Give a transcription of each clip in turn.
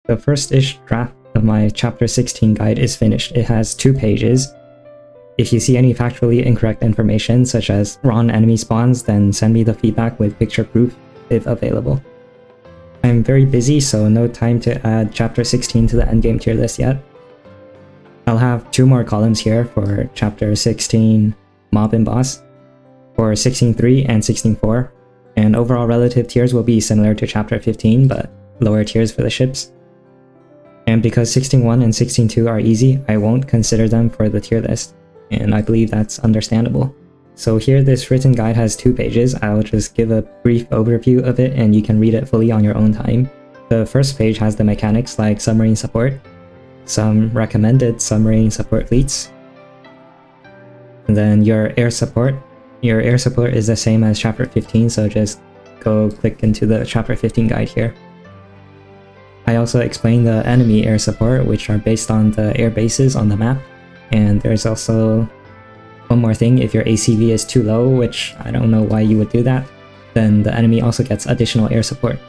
The first-ish draft of my chapter 16 guide is finished. It has 2 pages. If you see any factually incorrect information, such as wrong enemy spawns, then send me the feedback with picture proof if available. I'm very busy, so no time to add chapter 16 to the endgame tier list yet. I'll have 2 more columns here for chapter 16 mob and boss, for 16.3 and 16.4, and overall relative tiers will be similar to chapter 15, but lower tiers for the ships. And because 16.1 and 16.2 are easy, I won't consider them for the tier list, and I believe that's understandable. So here this written guide has 2 pages. I'll just give a brief overview of it and you can read it fully on your own time. The first page has the mechanics like submarine support, some recommended submarine support fleets, and then your air support. Your air support is the same as chapter 15, so just go click into the chapter 15 guide here. I also explain the enemy air support, which are based on the air bases on the map, and there's also one more thing. If your ACV is too low, which I don't know why you would do that, then the enemy also gets additional air support.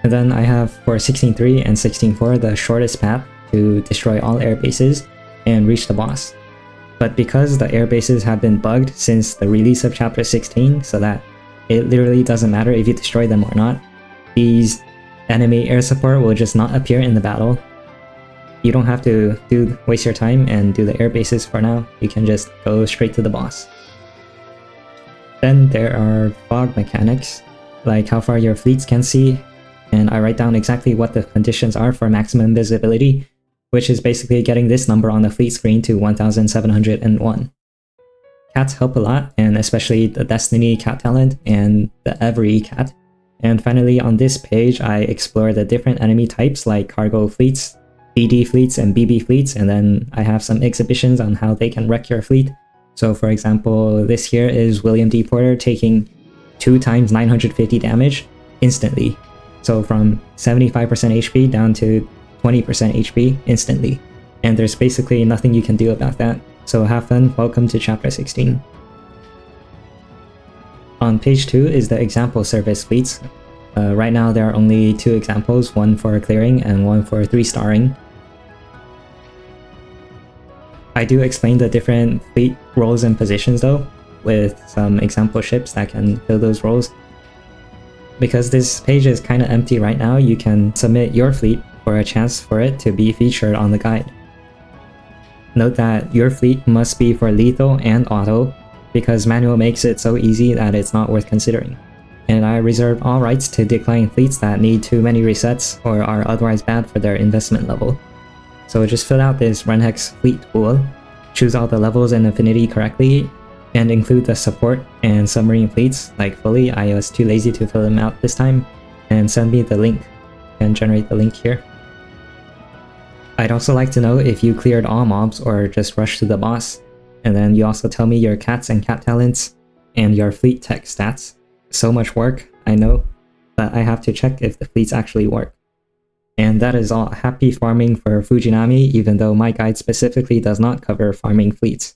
And then I have for 16.3 and 16.4 the shortest path to destroy all air bases and reach the boss. But because the air bases have been bugged since the release of chapter 16, so that it literally doesn't matter if you destroy them or not, these enemy air support will just not appear in the battle. You don't have to waste your time and do the air bases for now. You can just go straight to the boss. Then there are fog mechanics, like how far your fleets can see, and I write down exactly what the conditions are for maximum visibility, which is basically getting this number on the fleet screen to 1701. Cats help a lot, and especially the Destiny cat talent and the Every cat. And finally on this page I explore the different enemy types like cargo fleets, BD fleets, and BB fleets, and then I have some exhibitions on how they can wreck your fleet. So for example, this here is William D. Porter taking 2 times 950 damage instantly. So from 75% HP down to 20% HP instantly. And there's basically nothing you can do about that. So have fun, welcome to chapter 16. On page 2 is the example service fleets. Right now there are only 2 examples, one for clearing and one for 3-starring. I do explain the different fleet roles and positions though, with some example ships that can fill those roles. Because this page is kind of empty right now, you can submit your fleet for a chance for it to be featured on the guide. Note that your fleet must be for lethal and auto, because manual makes it so easy that it's not worth considering. And I reserve all rights to decline fleets that need too many resets or are otherwise bad for their investment level. So just fill out this Renhex fleet pool, choose all the levels and affinity correctly, and include the support and submarine fleets like fully. I was too lazy to fill them out this time, and send me the link and generate the link here. I'd also like to know if you cleared all mobs or just rushed to the boss, and then you also tell me your cats and cat talents and your fleet tech stats. So much work, I know, but I have to check if the fleets actually work. And that is all. Happy farming for Fujinami, even though my guide specifically does not cover farming fleets.